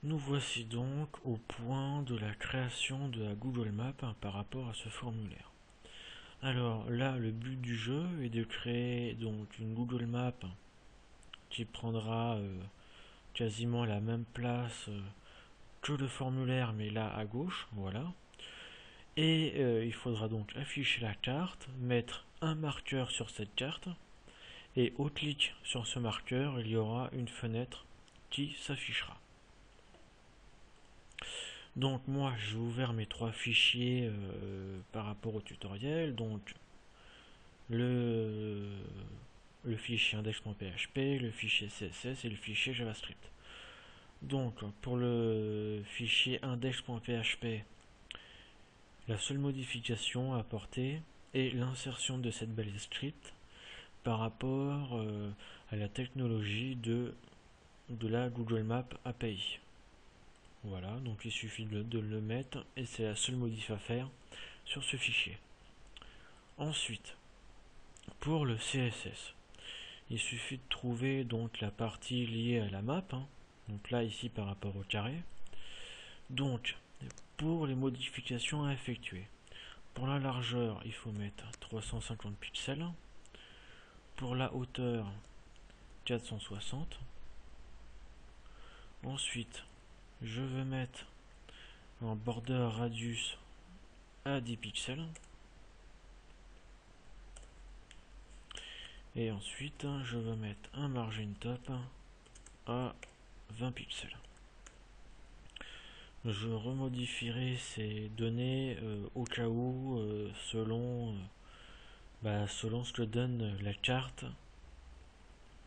Nous voici donc au point de la création de la Google Map par rapport à ce formulaire. Alors là, le but du jeu est de créer donc une Google Map qui prendra quasiment la même place que le formulaire, mais là à gauche, voilà. Et il faudra donc afficher la carte, mettre un marqueur sur cette carte, et au clic sur ce marqueur, il y aura une fenêtre qui s'affichera. Donc moi j'ai ouvert mes trois fichiers par rapport au tutoriel, donc le, le fichier index.php, le fichier CSS et le fichier JavaScript. Donc pour le fichier index.php, la seule modification à apporter est l'insertion de cette balise script par rapport à la technologie de la Google Maps API. Voilà, donc il suffit de le mettre et c'est la seule modif à faire sur ce fichier. Ensuite, pour le CSS, il suffit de trouver donc la partie liée à la map, donc là ici par rapport au carré. Donc pour les modifications à effectuer, pour la largeur il faut mettre 350 pixels, pour la hauteur 460. Ensuite je vais mettre un border radius à 10 pixels. Et ensuite, je vais mettre un margin top à 20 pixels. Je remodifierai ces données au cas où, selon ce que donne la carte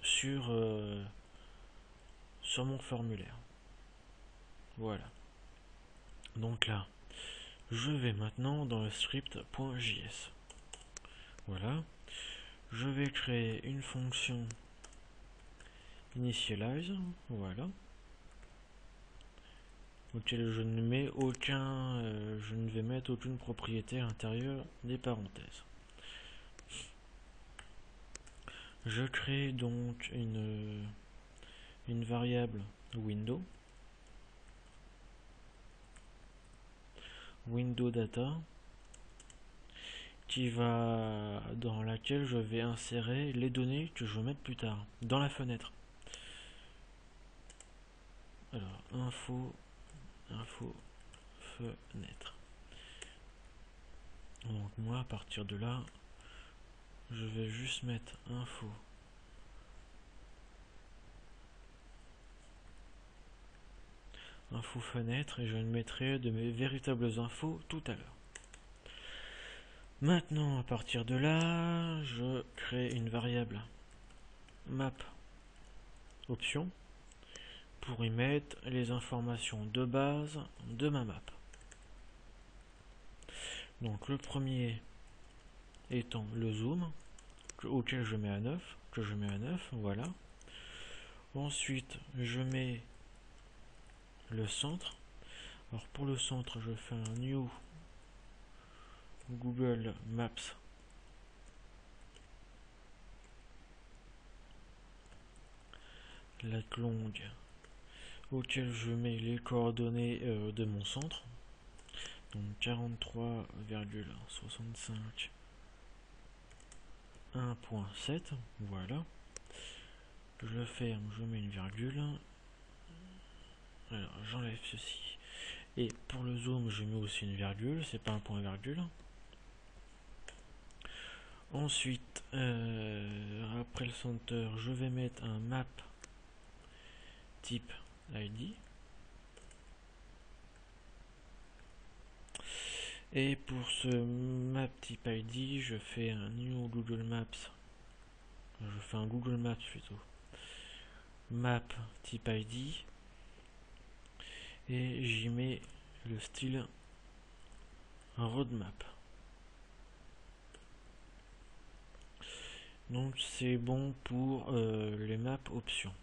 sur mon formulaire. Voilà. Donc là, je vais maintenant dans le script.js. Voilà. Je vais créer une fonction initialize, voilà, auquel je ne mets aucun, je ne vais mettre aucune propriété à l'intérieur des parenthèses. Je crée donc une variable window data dans laquelle je vais insérer les données que je vais mettre plus tard dans la fenêtre. Alors info fenêtre. Donc moi à partir de là, je vais juste mettre info fenêtre et je ne mettrai de mes véritables infos tout à l'heure. Maintenant, à partir de là, je crée une variable map option pour y mettre les informations de base de ma map. Donc le premier étant le zoom auquel je mets à 9, voilà. Ensuite, je mets le centre. Alors pour le centre, je fais un new Google Maps longue auquel je mets les coordonnées de mon centre, donc 43,65 1.7, voilà. Je ferme, je mets une virgule. Alors j'enlève ceci. Et pour le zoom, je mets aussi une virgule, c'est pas un point virgule. Ensuite, après le center, je vais mettre un map type ID. Et pour ce map type ID, je fais un new Google Maps. Je fais un Google Maps plutôt. Map type ID. Et j'y mets le style roadmap. Donc c'est bon pour les maps options.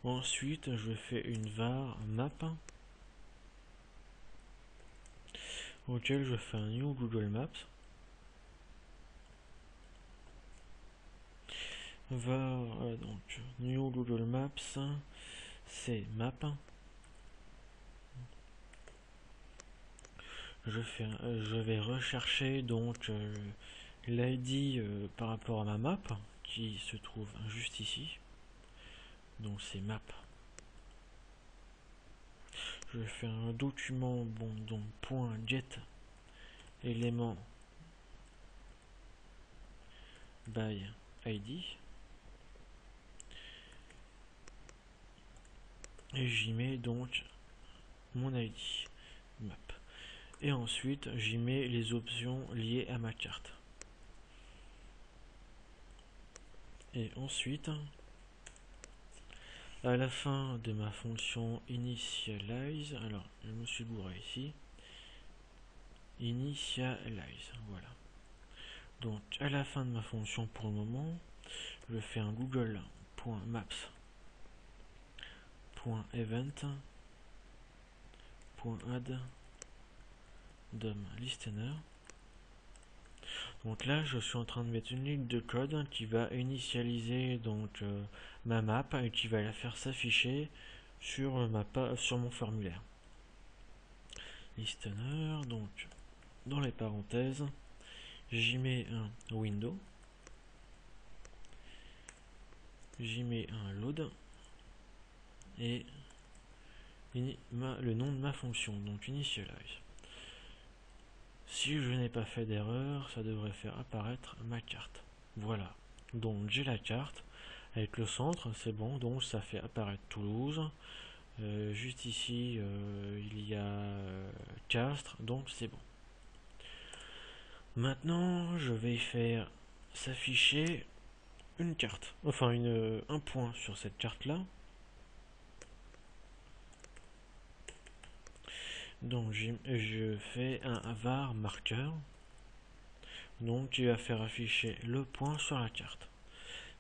Ensuite, je fais une var map auquel je fais un new Google Maps. Var donc new Google Maps c'est map. Je vais rechercher donc l'ID par rapport à ma map qui se trouve juste ici. Donc c'est map. Je vais faire un document bon donc .get élément by ID et j'y mets donc mon ID map. Et ensuite j'y mets les options liées à ma carte. Et ensuite, à la fin de ma fonction initialize, alors je me suis bourré ici, initialize, voilà. Donc à la fin de ma fonction pour le moment, je fais un google.maps.event.add DOM listener. Donc là, je suis en train de mettre une ligne de code qui va initialiser donc ma map et qui va la faire s'afficher sur sur mon formulaire. Listener, donc dans les parenthèses, j'y mets un window, j'y mets un load et le nom de ma fonction, donc initialize. Si je n'ai pas fait d'erreur, ça devrait faire apparaître ma carte. Voilà, donc j'ai la carte avec le centre, c'est bon, donc ça fait apparaître Toulouse. Juste ici, il y a Castres, donc c'est bon. Maintenant, je vais faire s'afficher une carte, enfin un point sur cette carte-là. Donc je fais un var marqueur, donc qui va faire afficher le point sur la carte.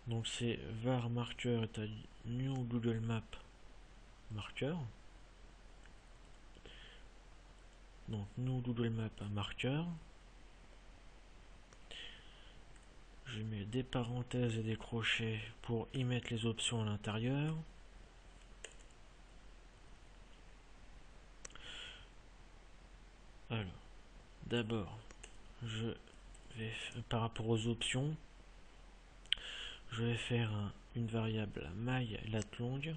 Donc c'est var marqueur est à new Google Map marqueur. Donc new Google Map marqueur. Je mets des parenthèses et des crochets pour y mettre les options à l'intérieur. Alors, d'abord, je vais par rapport aux options, je vais faire une variable myLatLong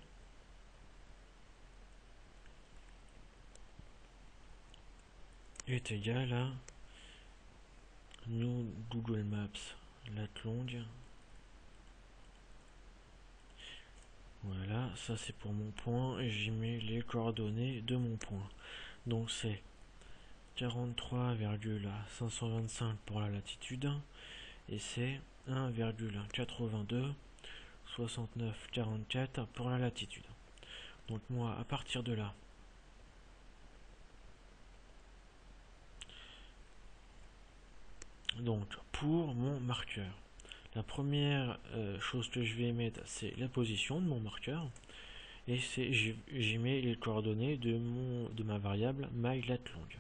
est égal à new Google Maps latLong. Voilà, ça c'est pour mon point et j'y mets les coordonnées de mon point. Donc c'est 43,525 pour la latitude et c'est 1,826944 pour la latitude. Donc moi à partir de là, donc pour mon marqueur, la première chose que je vais mettre c'est la position de mon marqueur et j'y mets les coordonnées de ma variable myLatLong.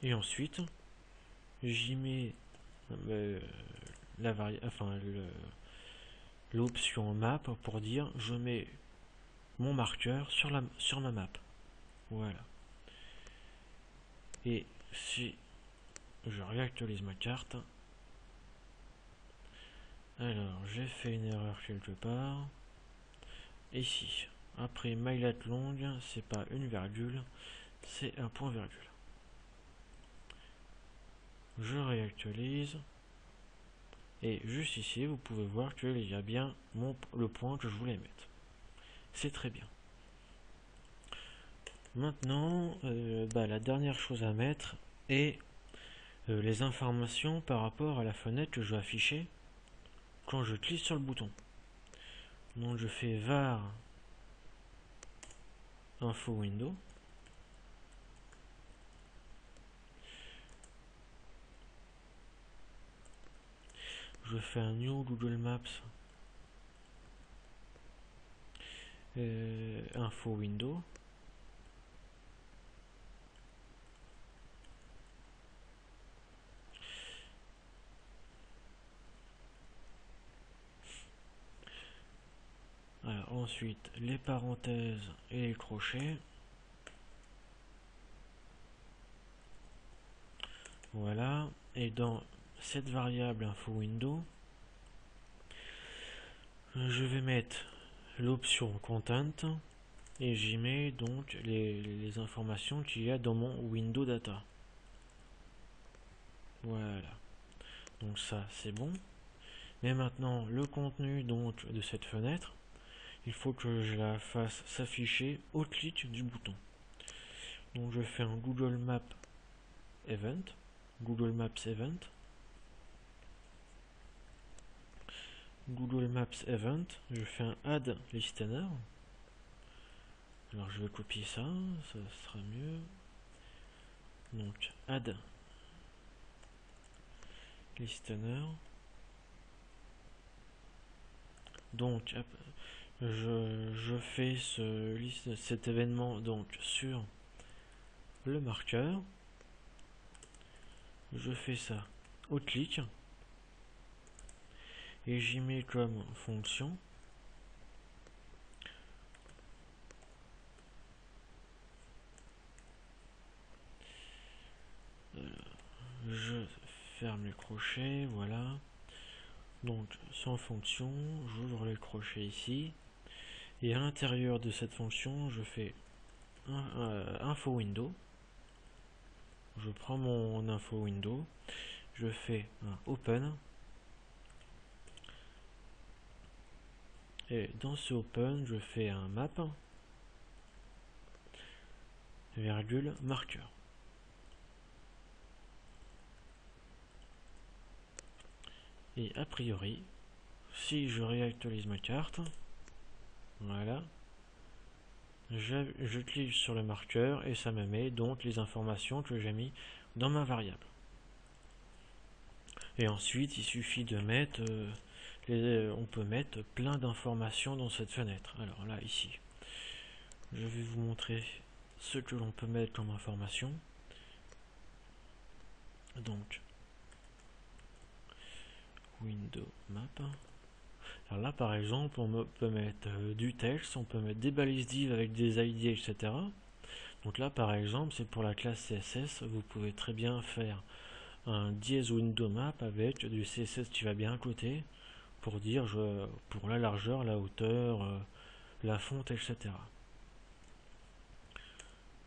Et ensuite j'y mets l'option map pour dire je mets mon marqueur sur ma map. Voilà. Et si je réactualise ma carte, alors j'ai fait une erreur quelque part. Ici, après myLatLong, c'est pas une virgule, c'est un point virgule. Je réactualise. Et juste ici, vous pouvez voir qu'il y a bien le point que je voulais mettre. C'est très bien. Maintenant, la dernière chose à mettre est les informations par rapport à la fenêtre que je vais afficher quand je clique sur le bouton. Donc je fais var info window. Je fais un new Google Maps info window. Alors ensuite les parenthèses et les crochets. Voilà, et dans cette variable info window, je vais mettre l'option content et j'y mets donc les informations qu'il y a dans mon window data. Voilà, donc ça c'est bon. Mais maintenant le contenu donc de cette fenêtre, il faut que je la fasse s'afficher au clic du bouton. Donc je fais un Google Maps Event, Google Maps Event, Google Maps Event, je fais un Add Listener. Alors je vais copier ça, ça sera mieux. Donc Add Listener. Donc je fais cet événement donc sur le marqueur. Je fais ça au clic et j'y mets comme fonction je ferme les crochets, voilà. Donc sans fonction, j'ouvre les crochets ici et à l'intérieur de cette fonction je fais info window. Je prends mon info window, je fais un open et dans ce open je fais un map virgule marqueur. Et a priori, si je réactualise ma carte, voilà, je clique sur le marqueur et ça me met donc les informations que j'ai mis dans ma variable. Et ensuite, il suffit de mettre, on peut mettre plein d'informations dans cette fenêtre. Alors là, ici, je vais vous montrer ce que l'on peut mettre comme information. Donc, Window Map. Alors là, par exemple, on peut mettre du texte, on peut mettre des balises div avec des ID, etc. Donc là, par exemple, c'est pour la classe CSS, vous pouvez très bien faire un dièse window map avec du CSS qui va bien à côté pour dire pour la largeur, la hauteur, la fonte, etc.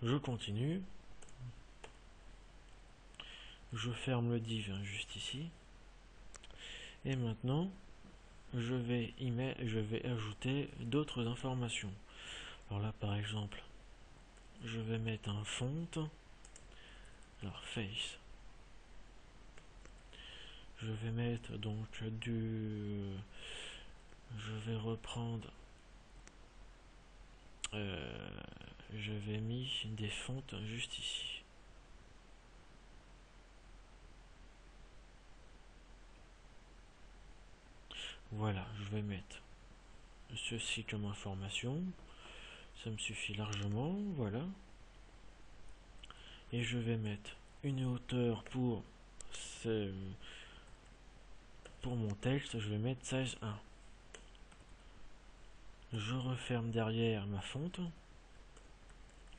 Je continue. Je ferme le div juste ici. Et maintenant, je vais ajouter d'autres informations. Alors là, par exemple, je vais mettre un font. Alors face. Je vais mettre donc je vais reprendre. Je vais mettre des fontes juste ici. Voilà, je vais mettre ceci comme information. Ça me suffit largement, voilà. Et je vais mettre une hauteur pour mon texte, je vais mettre size 1. Je referme derrière ma fonte.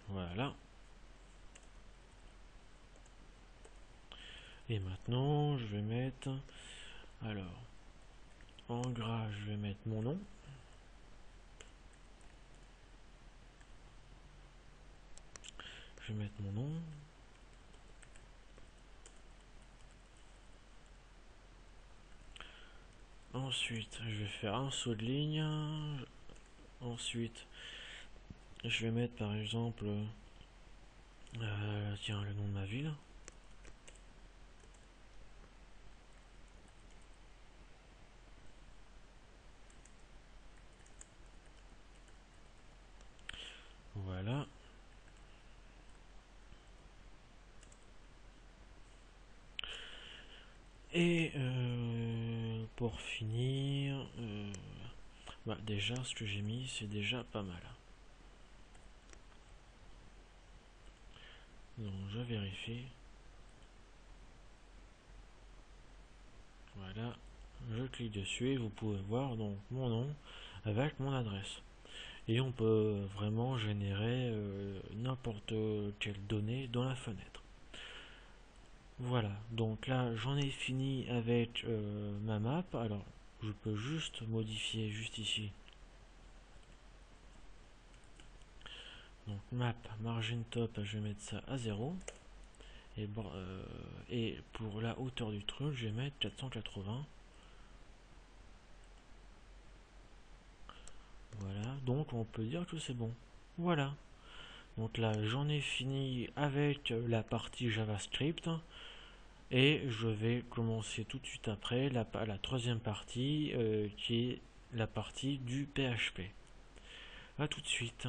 Voilà. Et maintenant, je vais mettre, alors, en gras, je vais mettre mon nom. Je vais mettre mon nom. Ensuite, je vais faire un saut de ligne. Ensuite, je vais mettre par exemple, tiens, le nom de ma ville. Voilà. Et pour finir, déjà ce que j'ai mis, c'est déjà pas mal. Donc je vérifie. Voilà. Je clique dessus et vous pouvez voir donc mon nom avec mon adresse. et on peut vraiment générer n'importe quelle donnée dans la fenêtre. Voilà, donc là j'en ai fini avec ma map. Alors je peux juste modifier juste ici. Donc map margin top, je vais mettre ça à 0. Et pour la hauteur du truc, je vais mettre 480. Voilà, donc on peut dire que c'est bon. Voilà. Donc là, j'en ai fini avec la partie JavaScript. Et je vais commencer tout de suite après la troisième partie qui est la partie du PHP. A tout de suite.